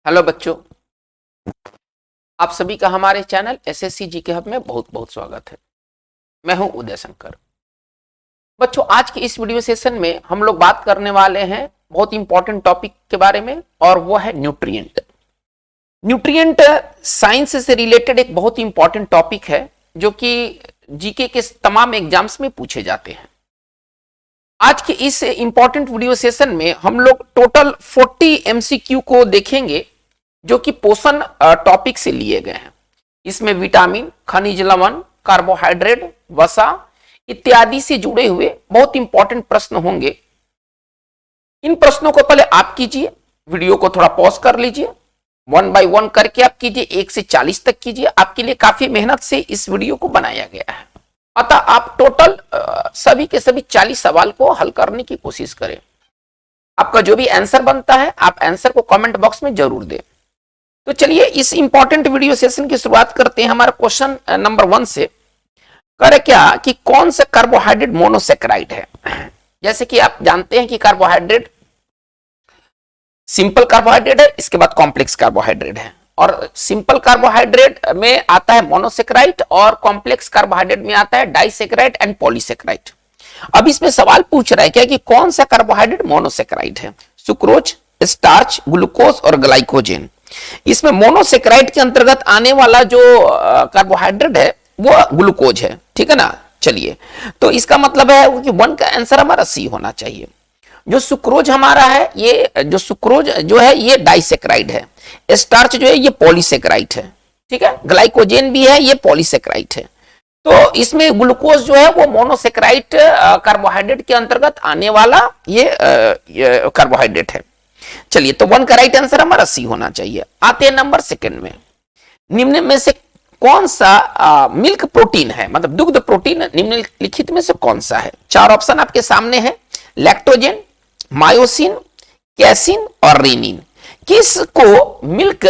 Hello बच्चों, आप सभी का हमारे चैनल एसएससी जीके हब में बहुत बहुत स्वागत है। मैं हूं उदय शंकर। बच्चों, आज के इस वीडियो सेशन में हम लोग बात करने वाले हैं बहुत इंपॉर्टेंट टॉपिक के बारे में, और वो है न्यूट्रिएंट। न्यूट्रिएंट साइंस से रिलेटेड एक बहुत इंपॉर्टेंट टॉपिक है जो कि जीके के तमाम एग्जाम्स में पूछे जाते हैं। आज के इस इंपॉर्टेंट वीडियो सेशन में हम लोग टोटल 40 एमसीक्यू को देखेंगे जो कि पोषण टॉपिक से लिए गए हैं। इसमें विटामिन, खनिज लवण, कार्बोहाइड्रेट, वसा इत्यादि से जुड़े हुए बहुत इंपॉर्टेंट प्रश्न होंगे। इन प्रश्नों को पहले आप कीजिए, वीडियो को थोड़ा पॉज कर लीजिए, 1 बाय 1 करके आप कीजिए, 1 से 40 तक कीजिए। आपके लिए काफी मेहनत से इस वीडियो को बनाया गया है, अतः आप टोटल सभी के सभी 40 सवाल को हल करने की कोशिश करें। आपका जो भी आंसर बनता है आप आंसर को कमेंट बॉक्स में जरूर दें। तो चलिए इस इंपॉर्टेंट वीडियो सेशन की शुरुआत करते हैं। हमारा क्वेश्चन नंबर 1 से करे क्या कि कौन सा कार्बोहाइड्रेट मोनोसेक्राइड है। जैसे कि आप जानते हैं कि कार्बोहाइड्रेट सिंपल कार्बोहाइड्रेट है, इसके बाद कॉम्प्लेक्स कार्बोहाइड्रेट है, और सिंपल कार्बोहाइड्रेट में आता है मोनोसेक्राइड और कॉम्प्लेक्स कार्बोहाइड्रेट में आता है डाइसेक्राइड एंड पॉलीसेक्राइड। अब इसमें सवाल पूछ रहा है क्या कि कौन सा कार्बोहाइड्रेट मोनोसेक्राइड है। सुक्रोज, स्टार्च, ग्लूकोज और ग्लाइकोजेन। इसमें मोनोसेक्राइड के अंतर्गत आने वाला जो कार्बोहाइड्रेट है वो ग्लूकोज है, ठीक है ना। चलिए, तो इसका मतलब है कि 1 का आंसर हमारा सी होना चाहिए। जो सुक्रोज हमारा है, ये जो सुक्रोज जो है ये डाइसेक्राइड है, स्टार्च जो है ये पॉलीसेक्राइड है, ठीक है। ग्लाइकोजेन भी है, ये पॉलीसेक्राइड है। तो इसमें ग्लूकोज जो है वो मोनोसेक्राइड कार्बोहाइड्रेट के अंतर्गत आने वाला ये कार्बोहाइड्रेट है। चलिए, तो 1 का राइट आंसर हमारा सी होना चाहिए। आते हैं नंबर 2 में। निम्न में से कौन सा मिल्क प्रोटीन है, मतलब दुग्ध प्रोटीन निम्नलिखित में से कौन सा है। 4 ऑप्शन आपके सामने है, लैक्टोजेन, मायोसिन, कैसिन और रेनिन। किसको मिल्क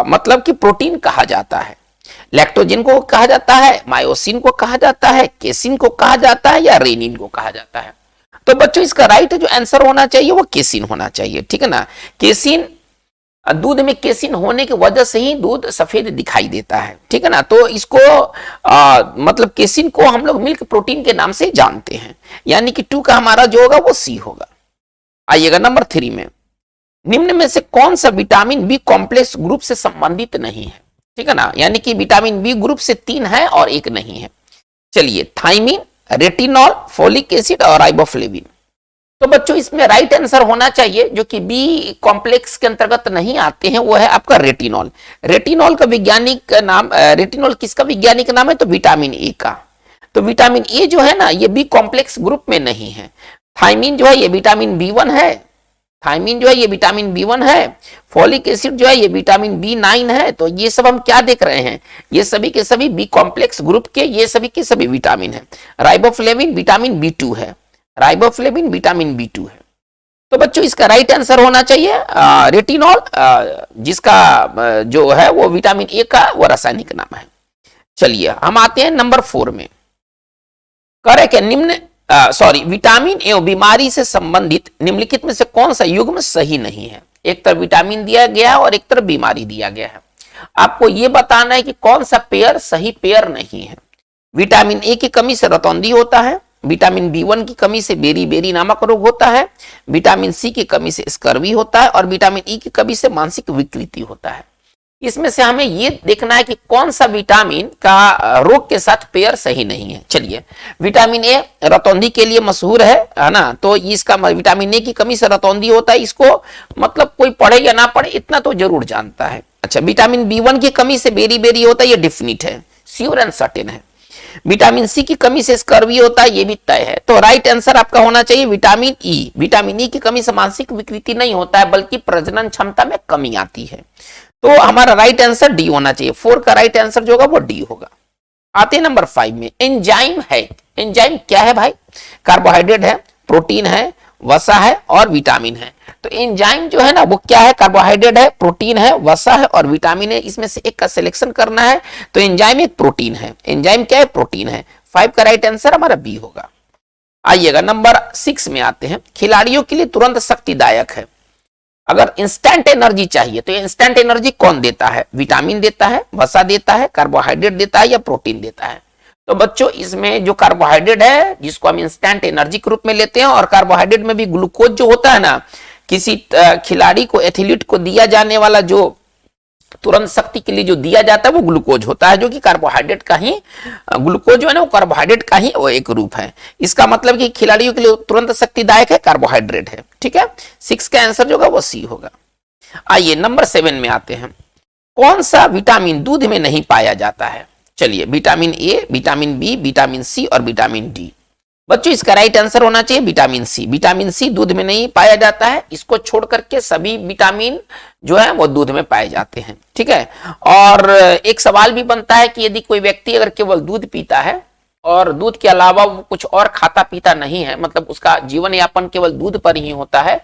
मतलब कि प्रोटीन कहा जाता है। लैक्टोजेन को कहा जाता है, मायोसिन को कहा जाता है, कैसिन को कहा जाता है या रेनिन को कहा जाता है। तो बच्चों इसका राइट जो आंसर होना चाहिए वो केसिन होना चाहिए, ठीक है ना। केसिन, दूध में केसिन होने की वजह से ही दूध सफेद दिखाई देता है, ठीक है ना। तो इसको मतलब केसिन को हम लोग मिल्क प्रोटीन के नाम से जानते हैं, यानी कि 2 का हमारा जो होगा वो सी होगा। आइएगा नंबर 3 में। निम्न में से कौन सा विटामिन बी कॉम्प्लेक्स ग्रुप से संबंधित नहीं है, ठीक है ना। यानी कि विटामिन बी ग्रुप से 3 है और 1 नहीं है। चलिए, थाइमिन, रेटिनॉल, फोलिक एसिड और राइबोफ्लेविन। तो बच्चों इसमें राइट आंसर होना चाहिए जो कि बी कॉम्प्लेक्स के अंतर्गत नहीं आते हैं, वो है आपका रेटिनॉल। रेटिनॉल का वैज्ञानिक नाम, रेटिनॉल किसका वैज्ञानिक नाम है, तो विटामिन ए का। तो विटामिन ए जो है ना ये बी कॉम्प्लेक्स ग्रुप में नहीं है। थाइमिन जो है ये विटामिन बी1 है, थाइमिन जो है ये विटामिन बी1 है। फोलिक एसिड जो है ये विटामिन बी9 है। तो ये सब हम क्या देख रहे हैं, ये सभी के सभी बी कॉम्प्लेक्स ग्रुप के ये सभी के सभी विटामिन है। राइबोफ्लेविन विटामिन बी2 है, राइबोफ्लेविन विटामिन बी2 है। तो बच्चों इसका राइट आंसर होना चाहिए रेटिनॉल, जिसका जो है वो विटामिन ए का वो रासायनिक नाम है। चलिए हम आते हैं नंबर 4 में। करे क्या निम्न विटामिन एवं बीमारी से संबंधित निम्नलिखित में से कौन सा युग्म सही नहीं है। एक तरफ विटामिन दिया गया है और एक तरफ बीमारी दिया गया है। आपको यह बताना है कि कौन सा पेयर सही पेयर नहीं है। विटामिन ए की कमी से रतौंधी होता है, विटामिन बी1 की कमी से बेरी बेरी नामक रोग होता है, विटामिन सी की कमी से स्कर्वी होता है और विटामिन ई की कमी से मानसिक विकृति होता है। इसमें से हमें यह देखना है कि कौन सा विटामिन का रोग के साथ पेयर सही नहीं है। चलिए, विटामिन ए रतौंधी के लिए मशहूर है ना। तो इसका विटामिन ए की कमी से रतौंधी होता है, इसको मतलब कोई पढ़े या ना पढ़े इतना तो जरूर जानता है। अच्छा, विटामिन बी1 की कमी से बेरी बेरी होता है, ये डिफिनिट है, श्योर एंड सर्टेन है। विटामिन सी की कमी से स्कर्वी होता है, ये भी तय है। तो राइट आंसर आपका होना चाहिए विटामिन ई। विटामिन ई की कमी से मानसिक विकृति नहीं होता है, बल्कि प्रजनन क्षमता में कमी आती है। तो हमारा राइट आंसर डी होना चाहिए। 4 का राइट आंसर जो होगा वो डी होगा। आते हैं नंबर 5 में। एंजाइम है, एंजाइम क्या है भाई, कार्बोहाइड्रेट है, प्रोटीन है, वसा है और विटामिन है। तो एंजाइम जो है ना वो क्या है, कार्बोहाइड्रेट है, प्रोटीन है, वसा है और विटामिन है। इसमें से एक का सिलेक्शन करना है। तो एंजाइम एक प्रोटीन है, एंजाइम क्या है, प्रोटीन है। 5 का राइट आंसर हमारा बी होगा। आइएगा नंबर 6 में आते हैं। खिलाड़ियों के लिए तुरंत शक्तिदायक है। अगर इंस्टेंट एनर्जी चाहिए तो इंस्टेंट एनर्जी कौन देता है? विटामिन देता है, वसा देता है, कार्बोहाइड्रेट देता है या प्रोटीन देता है? तो बच्चों इसमें जो कार्बोहाइड्रेट है जिसको हम इंस्टेंट एनर्जी के रूप में लेते हैं, और कार्बोहाइड्रेट में भी ग्लूकोज जो होता है ना, किसी खिलाड़ी को, एथलीट को दिया जाने वाला जो तुरंत शक्ति के लिए जो दिया जाता है वो ग्लूकोज होता है, जो कि कार्बोहाइड्रेट का ही, ग्लूकोज जो है ना वो कार्बोहाइड्रेट का ही वो एक रूप है। इसका मतलब कि खिलाड़ियों के लिए तुरंत शक्तिदायक है, कार्बोहाइड्रेट है। ठीक है, 6 का आंसर जो होगा वो सी होगा। आइए नंबर 7 में आते हैं। कौन सा विटामिन दूध में नहीं पाया जाता है? चलिए, vitamin A, vitamin B, vitamin C और विटामिन डी। बच्चों इसका राइट आंसर होना चाहिए विटामिन सी। विटामिन सी दूध में नहीं पाया जाता है, इसको छोड़ करके सभी विटामिन जो है वो दूध में पाए जाते हैं। ठीक है, और एक सवाल भी बनता है कि यदि कोई व्यक्ति अगर केवल दूध पीता है और दूध के अलावा वो कुछ और खाता पीता नहीं है, मतलब उसका जीवन यापन केवल दूध पर ही होता है,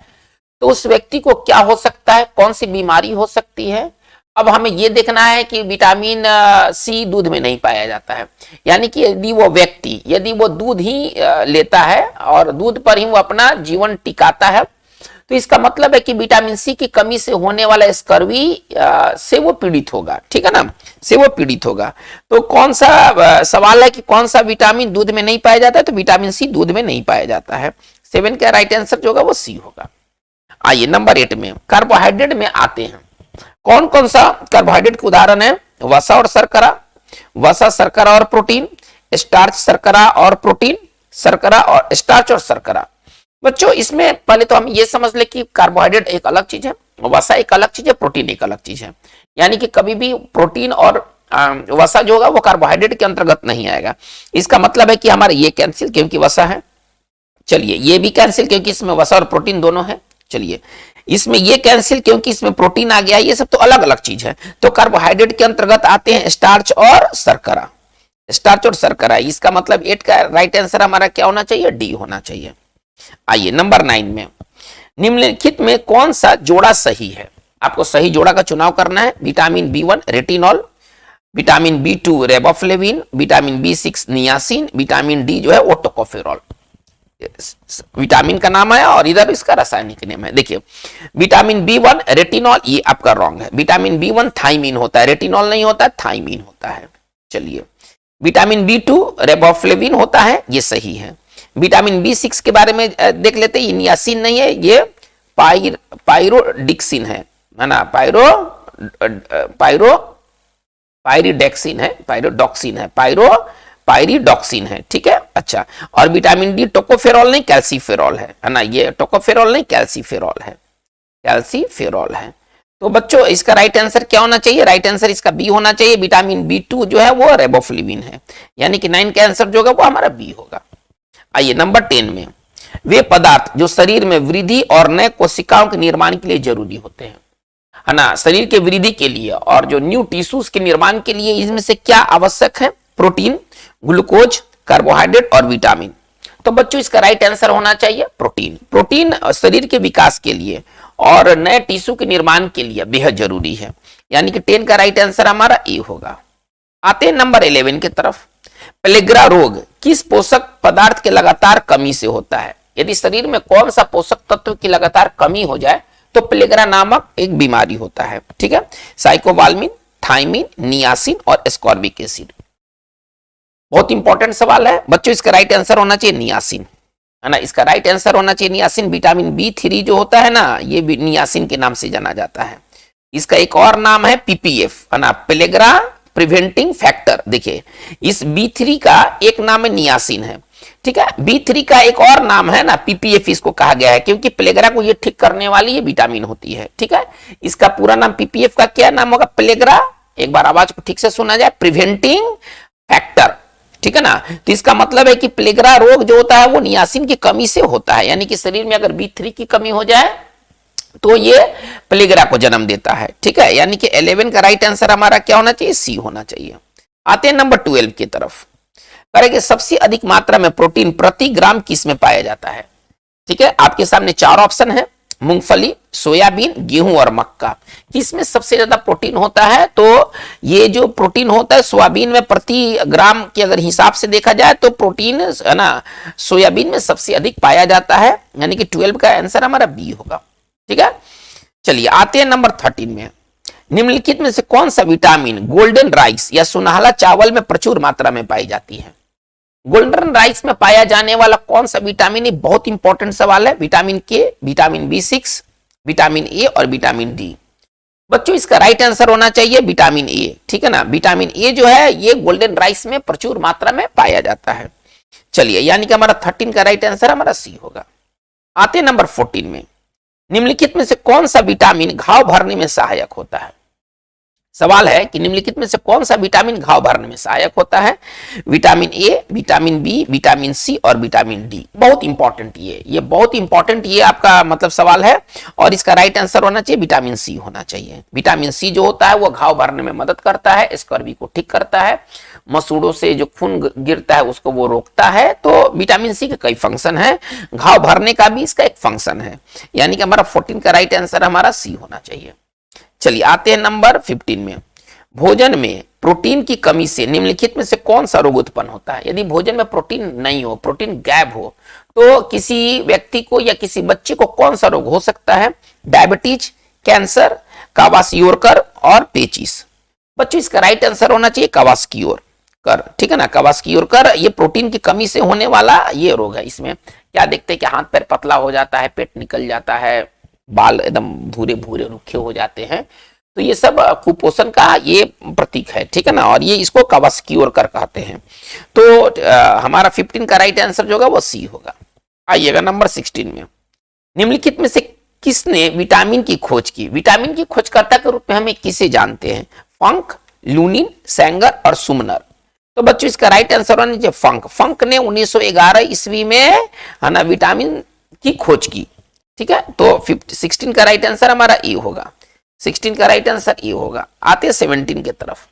तो उस व्यक्ति को क्या हो सकता है, कौन सी बीमारी हो सकती है? अब हमें यह देखना है कि विटामिन सी दूध में नहीं पाया जाता है, यानी कि यदि वो व्यक्ति, यदि वो दूध ही लेता है और दूध पर ही वो अपना जीवन टिकाता है, तो इसका मतलब है कि विटामिन सी की कमी से होने वाला स्कर्वी से वो पीड़ित होगा। ठीक है ना, से वो पीड़ित होगा। तो कौन सा सवाल है कि कौन सा विटामिन दूध में नहीं पाया जाता है? तो विटामिन सी दूध में नहीं पाया जाता है। 7 का राइट आंसर जो होगा वो सी होगा। आइए नंबर 8 में, कार्बोहाइड्रेट में आते हैं। कौन कौन सा कार्बोहाइड्रेट के उदाहरण है? वसा और शर्करा, वसा, शर्करा और प्रोटीन, स्टार्च, शर्करा और प्रोटीन, शर्करा और स्टार्च और शर्करा। बच्चों इसमें पहले तो हम ये समझ ले कि कार्बोहाइड्रेट एक अलग चीज है, वसा एक अलग चीज है, प्रोटीन एक अलग चीज है। यानी कि कभी भी प्रोटीन और वसा जो होगा वो कार्बोहाइड्रेट के अंतर्गत नहीं आएगा। इसका मतलब है कि हमारा ये कैंसिल क्योंकि वसा है, चलिए ये भी कैंसिल क्योंकि इसमें वसा और प्रोटीन दोनों है, चलिए इसमें ये कैंसिल क्योंकि इसमें प्रोटीन आ गया। ये सब तो अलग अलग चीज है। तो कार्बोहाइड्रेट के अंतर्गत आते हैं स्टार्च और शर्करा, स्टार्च और शर्करा। इसका मतलब 8 का राइट आंसर हमारा क्या होना चाहिए? डी होना चाहिए। आइए नंबर 9 में, निम्नलिखित में कौन सा जोड़ा सही है? आपको सही जोड़ा का चुनाव करना है। Vitamin B1 retinol, vitamin बी2 रेबोफ्लेविन, vitamin B6 niacin, vitamin D जो है वो टोकोफेरॉल। विटामिन का नाम है और इधर इसका रासायनिक नाम है। देखिए विटामिन बी1 रेटिनॉल, ये आपका रॉन्ग है। विटामिन बी1 थाइमिन होता है, रेटिनॉल नहीं होता, थाइमिन होता है। चलिए विटामिन बी2 रेबोफ्लेविन होता है, ये सही है। विटामिन बी6 के बारे में देख लेते हैं, ये नियासिन नहीं है, ये पायरोडिक्सिन है ना, पायरिडेक्सिन है, पायरोडॉक्सिन है, पायरिडॉक्सिन है। ठीक है, अच्छा। और विटामिन डी टोकोफेरॉल नहीं, कैल्सीफेरॉल है ना, ये टोकोफेरॉल नहीं कैल्सीफेरॉल है, कैल्सीफेरॉल है। तो बच्चों इसका राइट आंसर क्या होना चाहिए? राइट आंसर इसका बी होना चाहिए। विटामिन बी2 जो है वो रेबोफ्लेविन है, यानी कि 9 का आंसर जो होगा वो हमारा बी होगा। आइए नंबर 10 में, वे पदार्थ जो शरीर में वृद्धि और नए कोशिकाओं के निर्माण के लिए जरूरी होते हैं, है ना, शरीर के वृद्धि के लिए और जो न्यू टिश्यूज के निर्माण के लिए, इसमें से क्या आवश्यक है? प्रोटीन, ग्लूकोज, कार्बोहाइड्रेट और विटामिन। तो बच्चों इसका राइट आंसर होना चाहिए प्रोटीन। प्रोटीन शरीर के विकास के लिए और नए टिश्यू के निर्माण के लिए बेहद जरूरी है, यानी कि 10 का राइट आंसर हमारा ए होगा। आते हैं नंबर 11 की तरफ। पेलेग्रा रोग किस पोषक पदार्थ के लगातार कमी से होता है? यदि शरीर में कौन सा पोषक तत्व की लगातार कमी हो जाए तो पेलेग्रा नामक एक बीमारी होता है। ठीक है, साइकोवाल्मिन, थाइमिन, नियासिन और एस्कॉर्बिक एसिड। बहुत इंपॉर्टेंट सवाल है बच्चों, इसका राइट आंसर होना चाहिए नियासिन, है ना, इसका राइट आंसर होना चाहिए नियासिन। विटामिन बी3 जो होता है ना, ये नियासिन के नाम से जाना जाता है। इसका एक और नाम है पीपीएफ, है ना, पेलेग्रा प्रिवेंटिंग फैक्टर। देखिए इस बी3 का एक नाम है नियासिन है, ठीक है, बी3 का एक और नाम है ना पीपीएफ, इसको कहा गया है क्योंकि पेलेग्रा को ये ठीक करने वाली ये विटामिन होती है। ठीक है, इसका पूरा नाम पीपीएफ का क्या नाम होगा? पेलेग्रा, एक बार आवाज को ठीक से सुना जाए, प्रिवेंटिंग फैक्टर। ठीक है ना, तो इसका मतलब है कि पेलेग्रा रोग जो होता है वो नियासिन की कमी से होता है, यानी कि शरीर में अगर बी3 की कमी हो जाए तो ये पेलेग्रा को जन्म देता है। ठीक है, यानी कि 11 का राइट आंसर हमारा क्या होना चाहिए? सी होना चाहिए। आते हैं नंबर 12 की तरफ। करेंगे सबसे अधिक मात्रा में प्रोटीन प्रति ग्राम किस में पाया जाता है? ठीक है, आपके सामने 4 ऑप्शन है, मूंगफली, सोयाबीन, गेहूं और मक्का। किसमें सबसे ज्यादा प्रोटीन होता है? तो ये जो प्रोटीन होता है सोयाबीन में प्रति ग्राम के अगर हिसाब से देखा जाए तो प्रोटीन, है ना, सोयाबीन में सबसे अधिक पाया जाता है, यानी कि 12 का आंसर हमारा बी होगा। ठीक है, चलिए आते हैं नंबर 13 में। निम्नलिखित में से कौन सा विटामिन गोल्डन राइस या सुनहला चावल में प्रचुर मात्रा में पाई जाती है? गोल्डन राइस में पाया जाने वाला कौन सा विटामिन? ये बहुत इंपॉर्टेंट सवाल है। विटामिन के, विटामिन B6, विटामिन ए और विटामिन डी। बच्चों इसका राइट आंसर होना चाहिए विटामिन ए, ठीक है ना। विटामिन ए जो है ये गोल्डन राइस में प्रचुर मात्रा में पाया जाता है। चलिए यानी कि हमारा 13 का राइट आंसर हमारा सी होगा। आते नंबर 14 में। निम्नलिखित में से कौन सा विटामिन घाव भरने में सहायक होता है? सवाल है कि निम्नलिखित में से कौन सा विटामिन घाव भरने में सहायक होता है? Vitamin A, vitamin B, vitamin C और विटामिन डी। बहुत इंपॉर्टेंट ये बहुत इंपॉर्टेंट ये आपका मतलब सवाल है और इसका राइट आंसर होना चाहिए विटामिन सी होना चाहिए। विटामिन सी जो होता है वो घाव भरने में मदद करता है, स्कर्वी को ठीक करता है, मसूड़ों से जो खून गिरता है उसको वो रोकता है। तो विटामिन सी के कई फंक्शन है, घाव भरने का भी इसका एक फंक्शन है। यानी कि हमारा 14 का राइट आंसर हमारा सी होना चाहिए। चलिए आते हैं नंबर 15 में। भोजन में प्रोटीन की कमी से निम्नलिखित में से कौन सा रोग उत्पन्न होता है? यदि भोजन में प्रोटीन नहीं हो, प्रोटीन गैप हो, तो किसी व्यक्ति को या किसी बच्चे को कौन सा रोग हो सकता है? डायबिटीज, कैंसर, कावासियोरकर और पेचिस। बच्चों इसका राइट आंसर होना चाहिए कावास्कियोरकर, ठीक है ना। कावास्कियोरकर ये प्रोटीन की कमी से होने वाला ये रोग है। इसमें क्या देखते हैं कि हाथ पैर पतला हो जाता है, पेट निकल जाता है, बाल एकदम भूरे भूरे रुखे हो जाते हैं। तो ये सब कुपोषण का ये प्रतीक है, ठीक है ना। और ये इसको कावास्कियोरकर कहते हैं। तो हमारा 15 का राइट आंसर जो होगा वो सी होगा। आइएगा नंबर 16 में। निम्नलिखित में से किसने विटामिन की खोज की? विटामिन की खोजकर्ता के रूप में हमें किसे जानते हैं? फंक, लूनिन, सेंगर और सुमनर। तो बच्चों इसका राइट आंसर होना चाहिए फंक। फंक ने 1911 ईस्वी में है ना विटामिन की खोज की, ठीक है। तो 16 का राइट आंसर हमारा ए होगा। 16 का राइट आंसर ए होगा। आते हैं 17 की तरफ।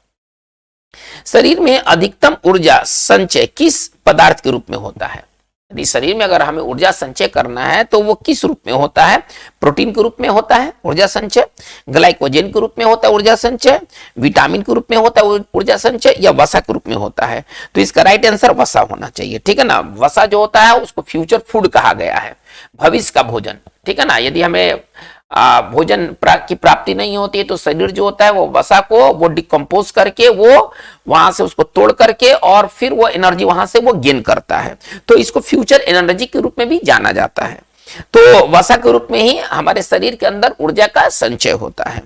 शरीर में अधिकतम ऊर्जा संचय किस पदार्थ के रूप में होता है? यदि शरीर में अगर हमें ऊर्जा संचय करना है तो वो किस रूप में होता है? प्रोटीन के रूप में होता है ऊर्जा संचय, ग्लाइकोजन के रूप में होता है ऊर्जा संचय, विटामिन के रूप में होता है ऊर्जा संचय या वसा के रूप में होता है? तो इसका राइट आंसर वसा होना चाहिए, ठीक है ना। वसा जो होता है उसको फ्यूचर फूड कहा गया है, भविष्य का भोजन, ठीक है ना। यदि हमें भोजन की प्राप्ति नहीं होती है तो शरीर जो होता है वो वसा को वो डिकम्पोज करके वो वहां से उसको तोड़ करके और फिर वो एनर्जी वहां से वो गेन करता है। तो इसको फ्यूचर एनर्जी के रूप में भी जाना जाता है। तो वसा के रूप में ही हमारे शरीर के अंदर ऊर्जा का संचय होता है,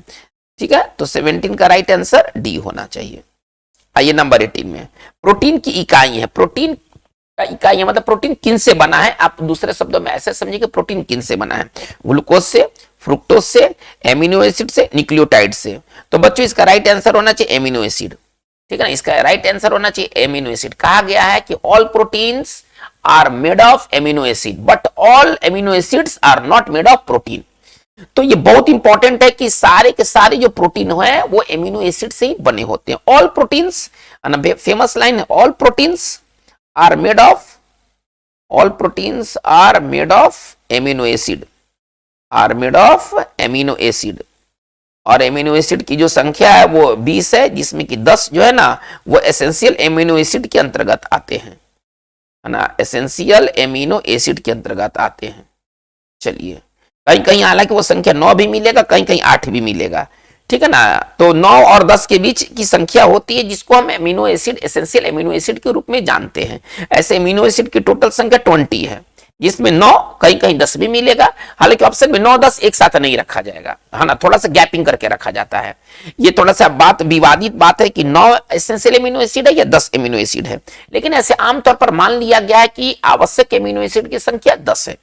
ठीक है। तो 17 का राइट आंसर डी होना चाहिए। आइए नंबर 18 में। प्रोटीन की इकाई है। प्रोटीन का इकाई है मतलब प्रोटीन किन से बना है? आप दूसरे शब्दों में ऐसे समझिए कि प्रोटीन किन से बना है? ग्लूकोज से, फ्रुक्टोज से, एमिनो एसिड से, न्यूक्लियोटाइड से। तो बच्चों इसका राइट आंसर होना चाहिए एमिनो एसिड, ठीक है ना। इसका राइट आंसर होना चाहिए एमिनो एसिड। कहा गया है कि all proteins are made of amino acid but all amino acids are not made of protein. तो ये बहुत इंपॉर्टेंट है कि सारे के सारे जो प्रोटीन है वो एमिनो एसिड से ही बने होते हैं। ऑल प्रोटीन्स, फेमस लाइन है, all proteins are made of, all proteins are made of amino acid, are made of amino acid. और एमिनो एसिड की जो संख्या है वो 20 है, जिसमें कि 10 जो है ना वो एसेंशियल एमिनो एसिड के अंतर्गत आते हैं, है ना, एसेंशियल एमिनो एसिड के अंतर्गत आते हैं। चलिए कहीं कहीं हालांकि वो संख्या 9 भी मिलेगा, कहीं कहीं 8 भी मिलेगा, ठीक है ना। तो 9 और 10 के बीच की संख्या होती है जिसको हम amino acid, essential amino acid के रूप में जानते हैं। ऐसे एमिनो एसिड की टोटल संख्या 20 है, जिसमें 9 कहीं कहीं 10 भी मिलेगा। हालांकि ऑप्शन में 9 10 एक साथ नहीं रखा जाएगा, है ना, थोड़ा सा गैपिंग करके रखा जाता है। ये थोड़ा सा बात विवादित बात है कि 9 एसेंशियल एमिनो एसिड है या 10 एमिनो एसिड है, लेकिन ऐसे आमतौर पर मान लिया गया है कि आवश्यक एमिनो एसिड की संख्या 10 है।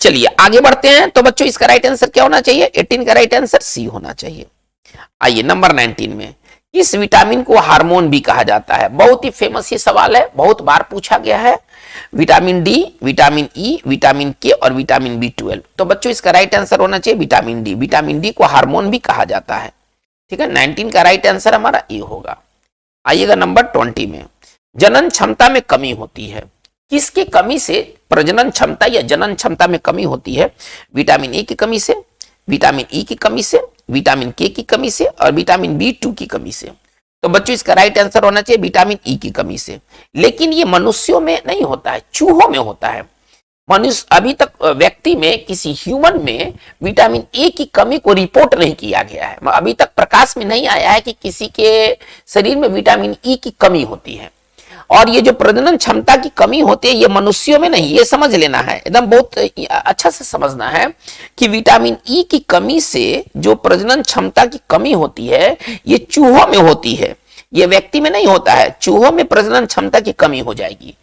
चलिए आगे बढ़ते हैं। तो बच्चों इसका राइट आंसर क्या होना चाहिए? 18 का राइट आंसर सी होना चाहिए। आइए नंबर 19 में। किस विटामिन को हार्मोन भी कहा जाता है? बहुत ही फेमस ये सवाल है, बहुत बार पूछा गया है। Vitamin D, vitamin E, vitamin के और विटामिन B12। तो बच्चों इसका राइट आंसर होना चाहिए विटामिन डी। विटामिन डी को हार्मोन भी कहा जाता है, ठीक है। 19 का राइट आंसर हमारा ए होगा। आइएगा नंबर 20 में। जनन क्षमता में कमी होती है। किसकी कमी से प्रजनन क्षमता या जनन क्षमता में कमी होती है? विटामिन ए की कमी से, विटामिन ई की कमी से, विटामिन के की कमी से और विटामिन B2 की कमी से। तो बच्चों इसका राइट आंसर होना चाहिए विटामिन ई की कमी से। लेकिन ये मनुष्यों में नहीं होता है, चूहों में होता है। मनुष्य अभी तक व्यक्ति में, किसी ह्यूमन में विटामिन ए की कमी को रिपोर्ट नहीं किया गया है। अभी तक प्रकाश में नहीं आया है कि किसी के शरीर में विटामिन ई की कमी होती है। और ये जो प्रजनन क्षमता की कमी होती है, ये मनुष्यों में नहीं, ये समझ लेना है, एकदम बहुत अच्छा से समझना है कि विटामिन ई की कमी से जो प्रजनन क्षमता की कमी होती है, ये चूहों में होती है, ये व्यक्ति में नहीं होता है। चूहों में प्रजनन क्षमता की कमी हो जाएगी।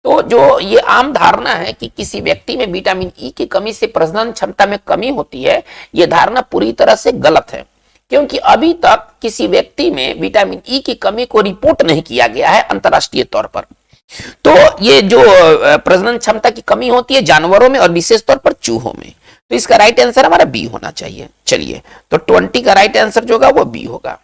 तो जो ये आम धारणा है कि किसी व्यक्ति में विटामिन ई की कमी से प्रजनन क्षमता में कमी होती है, ये धारणा पूरी तरह से गलत है, क्योंकि अभी तक किसी व्यक्ति में विटामिन ई की कमी को रिपोर्ट नहीं किया गया है अंतर्राष्ट्रीय तौर पर। तो ये जो प्रजनन क्षमता की कमी होती है जानवरों में और विशेष तौर पर चूहों में, तो इसका राइट आंसर हमारा बी होना चाहिए। चलिए, तो 20 का राइट आंसर जो होगा वो बी होगा।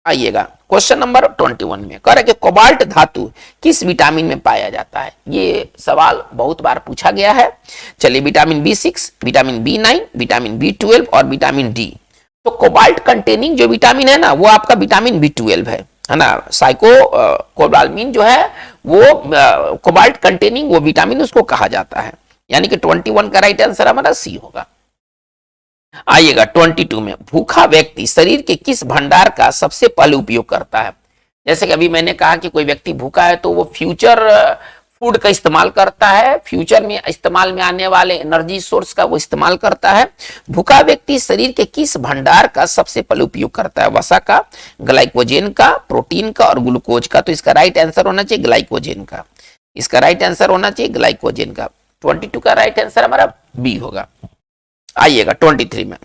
आइएगा क्वेश्चन नंबर 21 में कह रहा है कि कोबाल्ट धातु किस विटामिन में पाया जाता है। ये सवाल बहुत बार पूछा गया है। चलिए, vitamin B6, vitamin B9, vitamin B12 और विटामिन डी। तो कोबाल्ट कंटेनिंग जो विटामिन है ना, वो आपका विटामिन B12 है ना। साइको कोबाल्मिन जो है वो कोबाल्ट कंटेनिंग वो विटामिन उसको कहा जाता है। यानी कि 21 का राइट आंसर हमारा सी होगा। आइएगा 22 में, भूखा व्यक्ति शरीर के किस भंडार का सबसे पहले उपयोग करता है। जैसे कि अभी मैंने कहा कि कोई व्यक्ति भूखा है तो वो फ्यूचर फूड का इस्तेमाल करता है, फ्यूचर में इस्तेमाल में आने वाले एनर्जी सोर्स का वो इस्तेमाल करता है। भूखा व्यक्ति शरीर के किस भंडार का सबसे पहले उपयोग करता है। वसा का, ग्लाइकोजेन का, प्रोटीन का और ग्लूकोज का। तो इसका राइट आंसर होना चाहिए ग्लाइकोजेन का। इसका राइट आंसर होना चाहिए ग्लाइकोजेन का। 22 का राइट आंसर हमारा बी होगा। आइएगा 23 में,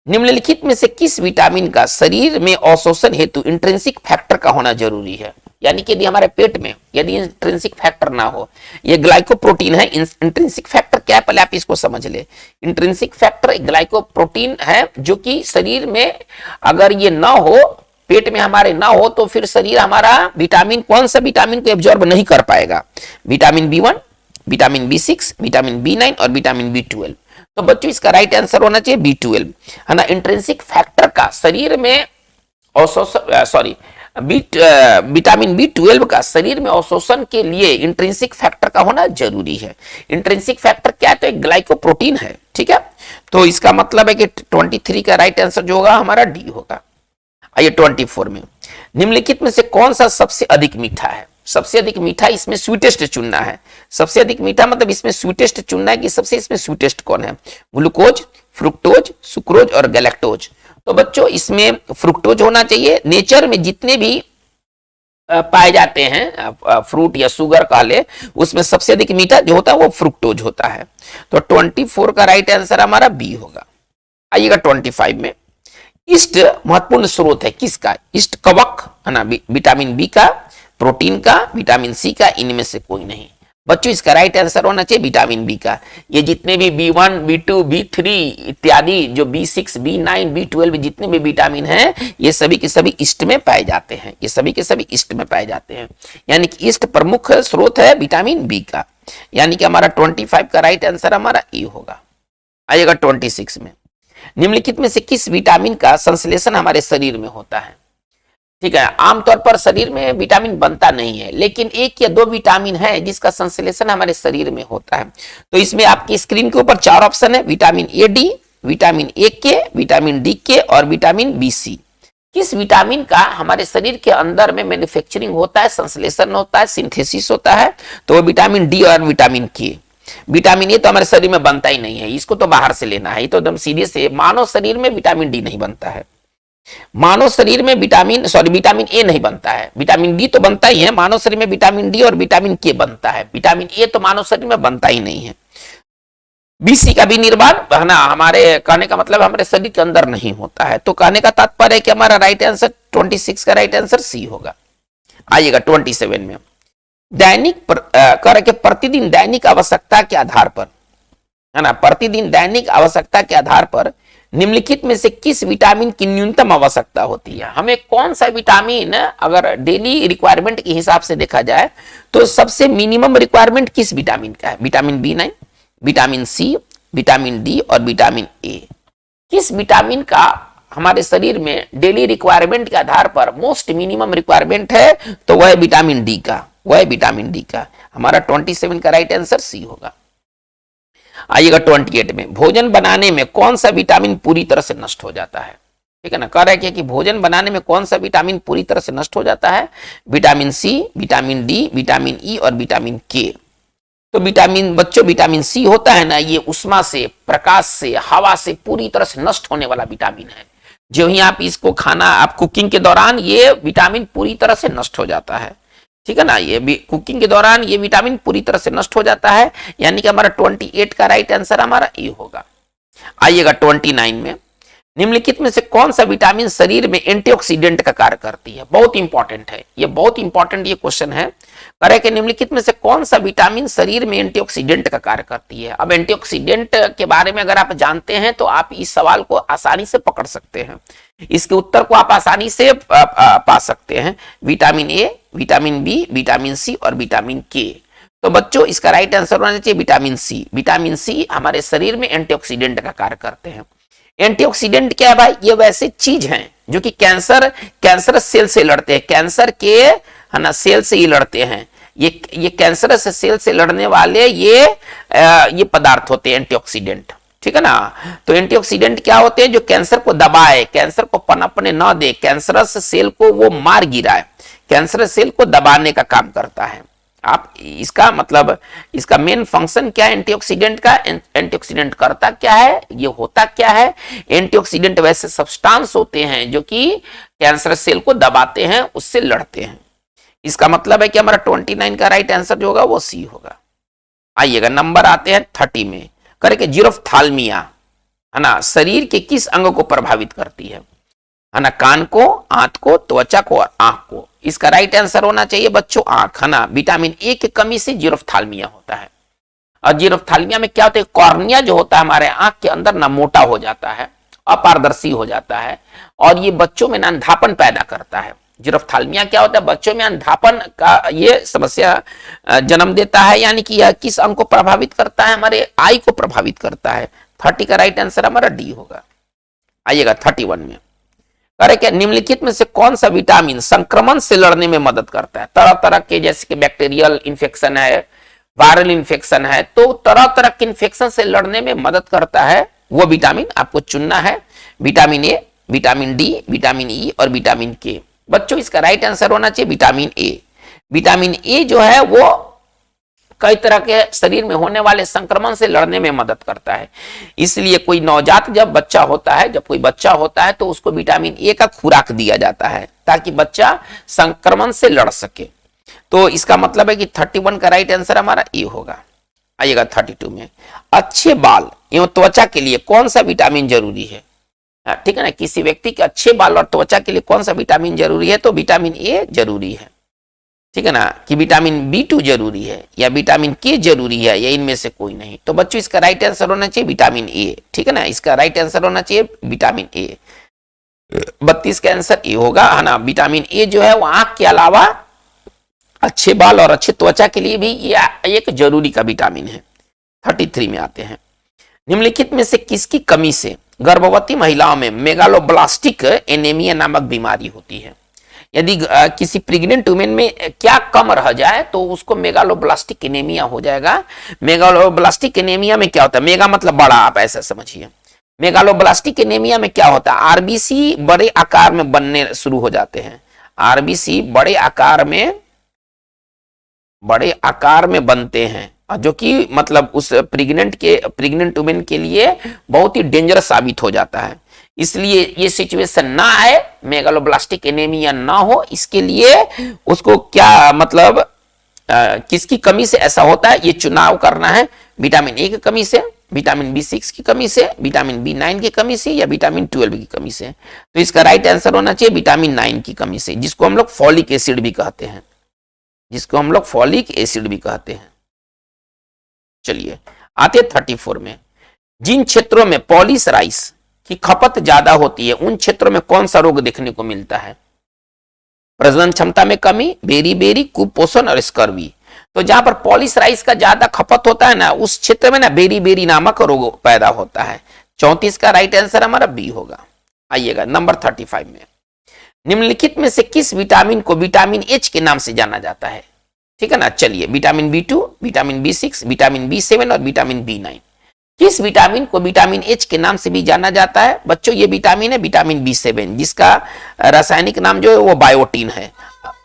निम्नलिखित में से किस विटामिन का शरीर में अवशोषण हेतु इंट्रिंसिक फैक्टर का होना जरूरी है। यानी कि यदि हमारे पेट में यदि इंट्रिंसिक फैक्टर ना हो, ये ग्लाइकोप्रोटीन है। इंट्रिंसिक फैक्टर क्या है पहले आप इसको समझ ले। इंट्रिंसिक फैक्टर ग्लाइकोप्रोटीन है जो कि शरीर में अगर ये ना हो, पेट में हमारे ना हो, तो फिर शरीर हमारा विटामिन, कौन सा विटामिन को एब्जॉर्ब नहीं कर पाएगा। Vitamin B1, vitamin B6, vitamin B9 और विटामिन B12। तो बच्चों इसका राइट आंसर होना चाहिए B12 है ना। इंट्रिंसिक फैक्टर का शरीर में विटामिन B12 का शरीर में अवशोषण के लिए इंट्रिंसिक फैक्टर का होना जरूरी है। इंट्रिंसिक फैक्टर क्या है, तो एक ग्लाइकोप्रोटीन है। ठीक है, तो इसका मतलब है कि 23 का राइट आंसर जो होगा हमारा डी होगा। आइए 24 में, निम्नलिखित में से कौन सा सबसे अधिक मीठा है। सबसे अधिक मीठा, इसमें स्वीटेस्ट चुनना है। सबसे अधिक मीठा मतलब इसमें स्वीटेस्ट चुनना है कि सबसे इसमें स्वीटेस्ट कौन है। ग्लूकोज, फ्रुक्टोज, सुक्रोज और गैलेक्टोज। तो बच्चों इसमें फ्रुक्टोज होना चाहिए। नेचर में जितने भी पाए जाते हैं फ्रूट या शुगर कह ले, उसमें सबसे अधिक मीठा जो होता है वो फ्रुक्टोज होता है। तो 24 का राइट आंसर हमारा बी होगा। आइएगा 25 में, ईस्ट महत्वपूर्ण स्रोत है किसका। ईस्ट कवक है ना, विटामिन बी का, प्रोटीन का, विटामिन सी का, इनमें से कोई नहीं। बच्चों इसका राइट आंसर होना चाहिए विटामिन बी का। ये जितने भी B1, B2, B3 इत्यादि जो B6, B9, B12 जितने भी विटामिन हैं, ये सभी के सभी ईस्ट में पाए जाते हैं। ये सभी के सभी ईस्ट में पाए जाते हैं। यानी कि ईस्ट प्रमुख स्रोत है विटामिन बी का। यानी कि हमारा 25 का राइट आंसर हमारा ए होगा। आइएगा 26 में, निम्नलिखित में से किस विटामिन का संश्लेषण हमारे शरीर में होता है। ठीक है, आमतौर पर शरीर में विटामिन बनता नहीं है, लेकिन एक या दो विटामिन है जिसका संश्लेषण हमारे शरीर में होता है। तो इसमें आपकी स्क्रीन के ऊपर 4 ऑप्शन है, vitamin A D, vitamin A के, विटामिन डी के और विटामिन बी सी। किस विटामिन का हमारे शरीर के अंदर में मैन्युफैक्चरिंग होता है, संश्लेषण होता है, सिंथेसिस होता है, तो वो विटामिन डी और विटामिन के। विटामिन ए तो हमारे शरीर में बनता ही नहीं है, इसको तो बाहर से लेना है। ये तो एकदम सीधे से मानव शरीर में विटामिन डी नहीं बनता है। मानव शरीर में विटामिन ए नहीं बनता है, विटामिन डी तो बनता ही है। मानव शरीर में विटामिन डी और विटामिन के बनता है, विटामिन ए तो मानव शरीर में बनता ही नहीं है। बीसी का भी निर्माण है ना, हमारे कहने का मतलब हमारे शरीर के अंदर नहीं होता है। तो कहने का तात्पर्य है कि हमारा राइट आंसर 26 का राइट आंसर सी होगा। आइएगा 27 में, दैनिक करके प्रतिदिन दैनिक आवश्यकता के आधार पर है ना, प्रतिदिन दैनिक आवश्यकता के आधार पर निम्नलिखित में से किस विटामिन की न्यूनतम आवश्यकता होती है। हमें कौन सा विटामिन अगर डेली रिक्वायरमेंट के हिसाब से देखा जाए तो सबसे मिनिमम रिक्वायरमेंट किस विटामिन का है। Vitamin B9, vitamin C, vitamin D और विटामिन ए। किस विटामिन का हमारे शरीर में डेली रिक्वायरमेंट के आधार पर मोस्ट मिनिमम रिक्वायरमेंट है, तो वह है विटामिन डी का, वह है विटामिन डी का। हमारा 27 का राइट आंसर सी होगा। आइएगा 28 में, भोजन बनाने में कौन सा विटामिन पूरी तरह से नष्ट हो जाता है। ठीक है ना, कह रहा है कि भोजन बनाने में कौन सा विटामिन पूरी तरह से नष्ट हो जाता है। Vitamin C, vitamin D, vitamin E और विटामिन के। तो विटामिन बच्चों, विटामिन सी होता है ना, ये उष्मा से, प्रकाश से, हवा से पूरी तरह से नष्ट होने वाला विटामिन है। जो ही आप इसको खाना, आप कुकिंग के दौरान ये विटामिन पूरी तरह से नष्ट हो जाता है। ठीक है ना, ये कुकिंग के दौरान ये विटामिन पूरी तरह से नष्ट हो जाता है, यानी कि हमारा 28 का राइट आंसर हमारा ए होगा। आइएगा 29 में, निम्नलिखित में से कौन सा विटामिन शरीर में एंटीऑक्सीडेंट का कार्य करती है। बहुत इंपॉर्टेंट है ये, बहुत इंपॉर्टेंट ये क्वेश्चन है। करे कि निम्नलिखित में से कौन सा विटामिन शरीर में एंटीऑक्सीडेंट का कार्य करती है। अब एंटीऑक्सीडेंट के बारे में अगर आप जानते हैं तो आप इस सवाल को आसानी से पकड़ सकते हैं, इसके उत्तर को आप आसानी से पा सकते हैं। Vitamin A, vitamin B, vitamin C और विटामिन के। तो बच्चों इसका राइट आंसर होना चाहिए विटामिन सी। विटामिन सी हमारे शरीर में एंटीऑक्सीडेंट का कार्य करते हैं। एंटीऑक्सीडेंट क्या है भाई, ये वैसे चीज हैं जो कि कैंसरस सेल से लड़ते हैं, कैंसर के है ना सेल से ही लड़ते हैं। ये कैंसरस सेल से लड़ने वाले ये पदार्थ होते हैं एंटीऑक्सीडेंट। ठीक है ना, तो एंटीऑक्सीडेंट क्या होते हैं, जो कैंसर को दबाए, कैंसर को पनपने न दे, कैंसरस सेल को वो मार गिराए, कैंसरस सेल को दबाने का काम करता है। आप इसका मतलब, इसका मेन फंक्शन क्या है एंटीऑक्सीडेंट का। एंटीऑक्सीडेंट करता क्या है, ये होता क्या है। एंटीऑक्सीडेंट वैसे सब्सटेंस होते हैं जो कि कैंसर सेल को दबाते हैं, उससे लड़ते हैं। इसका मतलब है कि हमारा 29 का राइट आंसर जो होगा वो सी होगा। आइएगा नंबर आते हैं 30 में, करें जीरोफ्थाल्मिया है ना शरीर के किस अंग को प्रभावित करती है ना, कान को, आंत को, त्वचा को और आंख को। इसका राइट आंसर होना चाहिए बच्चों आंख, है ना। विटामिन ए की कमी से जीरोफ्थाल्मिया होता है। और जीरोफ्थाल्मिया में क्या होता है, कॉर्निया जो होता है हमारे आंख के अंदर ना मोटा हो जाता है, अपारदर्शी हो जाता है, और ये बच्चों में ना अंधापन पैदा करता है। जीरोफ्थाल्मिया क्या होता है, बच्चों में अंधापन का ये समस्या जन्म देता है, यानी कि यह किस अंग को प्रभावित करता है, हमारे आई को प्रभावित करता है। 30 का राइट आंसर हमारा डी होगा। आइएगा 31 में, अरे क्या निम्नलिखित में से कौन सा विटामिन संक्रमण से लड़ने में मदद करता है। तरह तरह के, जैसे कि बैक्टीरियल इन्फेक्शन है, वायरल इन्फेक्शन है, तो तरह तरह के इन्फेक्शन से लड़ने में मदद करता है वो विटामिन आपको चुनना है। Vitamin A, vitamin D, vitamin E और विटामिन के। बच्चों इसका राइट आंसर होना चाहिए विटामिन ए। विटामिन ए जो है वो कई तरह के शरीर में होने वाले संक्रमण से लड़ने में मदद करता है। इसलिए कोई नवजात जब बच्चा होता है, जब कोई बच्चा होता है तो उसको विटामिन ए का खुराक दिया जाता है ताकि बच्चा संक्रमण से लड़ सके। तो इसका मतलब है कि 31 का राइट आंसर हमारा ए होगा। आइएगा 32 में, अच्छे बाल एवं त्वचा के लिए कौन सा विटामिन जरूरी है। ठीक है ना, किसी व्यक्ति के अच्छे बाल और त्वचा के लिए कौन सा विटामिन जरूरी है, तो विटामिन ए जरूरी है। ठीक है ना, कि विटामिन B2 जरूरी है या विटामिन के जरूरी है, या इनमें से कोई नहीं। तो बच्चों इसका राइट आंसर होना चाहिए विटामिन ए। ठीक है ना, इसका राइट आंसर होना चाहिए विटामिन ए। 32 का आंसर ए होगा, है ना। विटामिन ए जो है वो आंख के अलावा अच्छे बाल और अच्छे त्वचा के लिए भी ये एक जरूरी का विटामिन है। 33 में आते हैं, निम्नलिखित में से किसकी कमी से गर्भवती महिलाओं में मेगालोब्लास्टिक एनीमिया नामक बीमारी होती है। यदि किसी प्रेग्नेंट वुमेन में क्या कम रह जाए तो उसको मेगालोब्लास्टिक एनीमिया हो जाएगा। मेगालोब्लास्टिक एनीमिया में क्या होता है, मेगा मतलब बड़ा, आप ऐसा समझिए। मेगालोब्लास्टिक एनीमिया में क्या होता है, आरबीसी बड़े आकार में बनने शुरू हो जाते हैं। आरबीसी बड़े आकार में बनते हैं, जो कि मतलब उस प्रेग्नेंट वुमेन के लिए बहुत ही डेंजरस साबित हो जाता है। इसलिए ये सिचुएशन ना आए, मेगालोब्लास्टिक एनीमिया ना हो, इसके लिए उसको क्या मतलब किसकी कमी से ऐसा होता है ये चुनाव करना है। विटामिन ए की कमी से, विटामिन B6 की कमी से, विटामिन B9 की कमी से या विटामिन 12 की कमी से। तो इसका राइट आंसर होना चाहिए विटामिन 9 की कमी से, जिसको हम लोग फॉलिक एसिड भी कहते हैं, चलिए आते 34 में, जिन क्षेत्रों में पॉलिश राइस की खपत ज्यादा होती है उन क्षेत्रों में कौन सा रोग देखने को मिलता है। प्रजनन क्षमता में कमी, बेरी, कुपोषण और स्कर्वी। तो जहां पर पॉलिश राइस का ज्यादा खपत होता है ना, उस क्षेत्र में ना बेरी नामक रोग पैदा होता है। 34 का राइट आंसर हमारा बी होगा। आइएगा नंबर 35 में, निम्नलिखित में से किस विटामिन को विटामिन H के नाम से जाना जाता है। ठीक है ना, चलिए vitamin B2, vitamin B6, vitamin B7 और विटामिन B9। किस विटामिन को विटामिन एच के नाम से भी जाना जाता है? बच्चों ये विटामिन है विटामिन B7, जिसका रासायनिक नाम जो है वो बायोटीन है।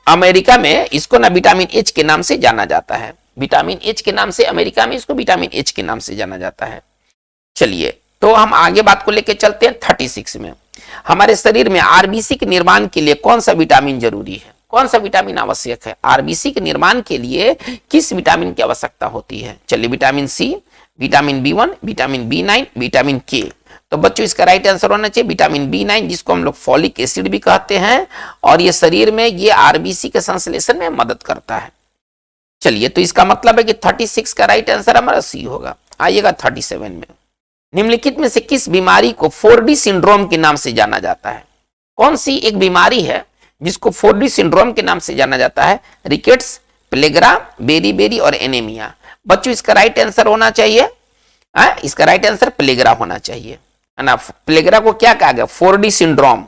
अमेरिका में इसको ना विटामिन एच के नाम से जाना जाता है, विटामिन एच के नाम से अमेरिका में इसको विटामिन एच के नाम से जाना जाता है। चलिए तो हम आगे बात को लेकर चलते हैं 36 में। हमारे शरीर में आरबीसी के निर्माण के लिए कौन सा विटामिन जरूरी है, कौन सा विटामिन आवश्यक है? आरबीसी के निर्माण के लिए किस विटामिन की आवश्यकता होती है? चलिए vitamin C, vitamin B1, vitamin B9, vitamin K. तो बच्चों इसका राइट आंसर होना चाहिए विटामिन B9, जिसको हम लोग फॉलिक एसिड भी कहते हैं, और ये शरीर में ये आरबीसी के संश्लेषण में मदद करता है। चलिए तो इसका मतलब है कि 36 का राइट आंसर हमारा सी होगा। आइएगा 37 में। निम्नलिखित में से किस बीमारी को 4D सिंड्रोम के नाम से जाना जाता है? कौन सी एक बीमारी है जिसको 4D सिंड्रोम के नाम से जाना जाता है? रिकेट्स, प्लेगरा, बेरी और एनीमिया। बच्चों इसका राइट आंसर होना चाहिए, इसका राइट आंसर प्लेगरा होना चाहिए, है ना। प्लेगरा को क्या कहा गया? 4D syndrome.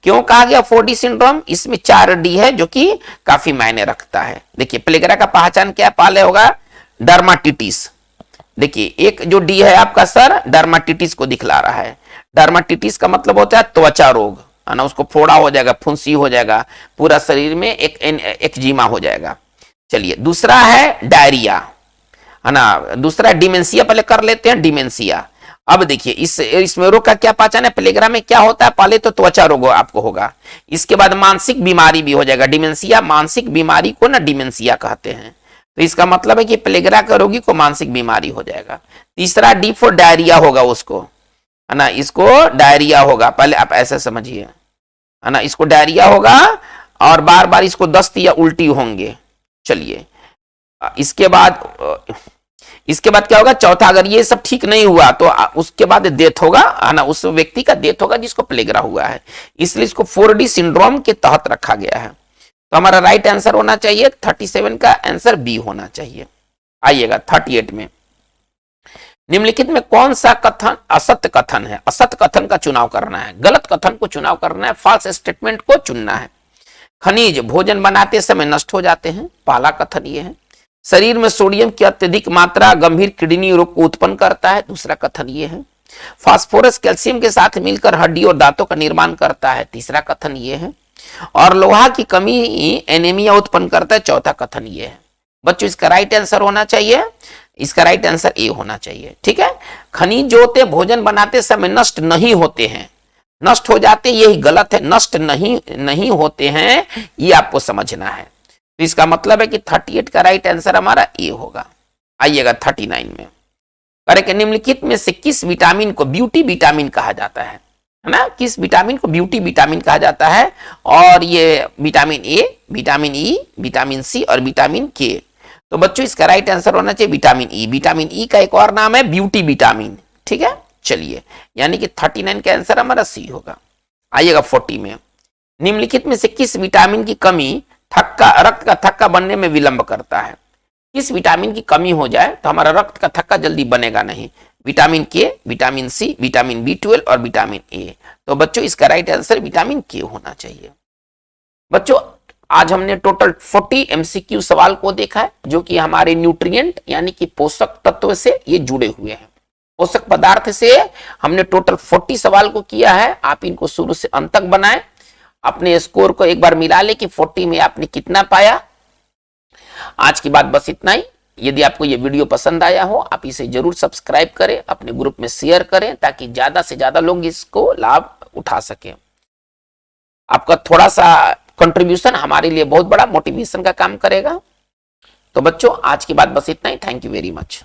क्यों कहा गया 4D सिंड्रोम? इसमें 4D है जो कि काफी मायने रखता है। देखिए प्लेगरा का पहचान क्या पहले होगा? डर्माटिटिस। देखिए एक जो डी है आपका सर डर्माटिटिस को दिखला रहा है। डर्माटिटिस का मतलब होता है त्वचा रोग, है ना। उसको फोड़ा हो जाएगा, फुंसी हो जाएगा, पूरा शरीर में एक एक्जिमा हो जाएगा। चलिए दूसरा है डायरिया, है ना। दूसरा डिमेंशिया, पहले कर लेते हैं डिमेंशिया। अब देखिए इसमें रोग का क्या पहचान है? प्लेगरा में क्या होता है? पहले तो त्वचा रोग आपको होगा, इसके बाद मानसिक बीमारी भी हो जाएगा। डिमेंशिया, मानसिक बीमारी को ना डिमेंशिया कहते हैं। तो इसका मतलब है कि प्लेगरा का रोगी को मानसिक बीमारी हो जाएगा। तीसरा डी फॉर डायरिया होगा उसको, है ना। इसको डायरिया होगा, पहले आप ऐसे समझिए, है ना। इसको डायरिया होगा और बार बार इसको दस्त या उल्टी होंगे। चलिए इसके बाद क्या होगा? चौथा, अगर ये सब ठीक नहीं हुआ तो उसके बाद डेथ होगा, है ना। उस व्यक्ति का डेथ होगा जिसको प्लेगरा हुआ है, इसलिए इसको 4D सिंड्रोम के तहत रखा गया है। तो हमारा राइट आंसर होना चाहिए 37 का आंसर बी होना चाहिए। आइएगा 38 में। निम्नलिखित में कौन सा कथन असत्य कथन है? असत्य कथन का चुनाव करना है, गलत कथन को चुनाव करना है, फॉल्स स्टेटमेंट को चुनना है। खनिज भोजन बनाते समय नष्ट हो जाते हैं, पहला कथन ये है। शरीर में सोडियम की अत्यधिक मात्रा गंभीर किडनी रोग को उत्पन्न करता है, दूसरा कथन ये है। फास्फोरस कैल्शियम के साथ मिलकर हड्डी और दांतों का निर्माण करता है, तीसरा कथन ये है। और लोहा की कमी एनीमिया उत्पन्न करता है, चौथा कथन ये है। बच्चों इसका राइट आंसर होना चाहिए, इसका राइट आंसर ए होना चाहिए। ठीक है, खनिज जो होते हैं भोजन बनाते समय नष्ट नहीं होते हैं, नष्ट हो जाते, यही गलत है। नष्ट नहीं होते हैं, ये आपको समझना है। तो इसका मतलब है कि 38 का राइट आंसर हमारा ए होगा। आइएगा 39 में। करेक्ट, निम्नलिखित में से किस विटामिन को ब्यूटी विटामिन कहा जाता है ना? किस विटामिन को ब्यूटी विटामिन कहा जाता है? और ये vitamin A, vitamin E, vitamin C और विटामिन के। तो बच्चों इसका राइट आंसर होना चाहिए विटामिन ई। विटामिन ई का एक और नाम है ब्यूटी विटामिन। ठीक है, चलिए यानी कि 39 का आंसर हमारा सी होगा। आइएगा 40 में। निम्नलिखित में से किस विटामिन की कमी रक्त का थक्का बनने में विलंब करता है? किस विटामिन की कमी हो जाए तो हमारा रक्त का थक्का जल्दी बनेगा नहीं? विटामिन के, विटामिन सी, विटामिन B12 और विटामिन ए। तो बच्चों इसका राइट आंसर विटामिन के होना चाहिए। बच्चों आज हमने टोटल 40 MCQ सवाल को देखा है, जो कि हमारे न्यूट्रिएंट यानी कि पोषक तत्व से ये जुड़े हुए हैं। पोषक पदार्थ से हमने टोटल 40 सवाल को किया है। आप इनको शुरू से अंत तक बनाएं, अपने स्कोर को एक बार मिला ले कि 40 में आपने कितना पाया। आज की बात बस इतना ही। यदि आपको ये वीडियो पसंद आया हो, आप इसे जरूर सब्सक्राइब करें, अपने ग्रुप में शेयर करें, ताकि ज्यादा से ज्यादा लोग इसको लाभ उठा सकें। आपका थोड़ा सा कंट्रीब्यूशन हमारे लिए बहुत बड़ा मोटिवेशन का काम करेगा। तो बच्चों आज की बात बस इतना ही। Thank you very much.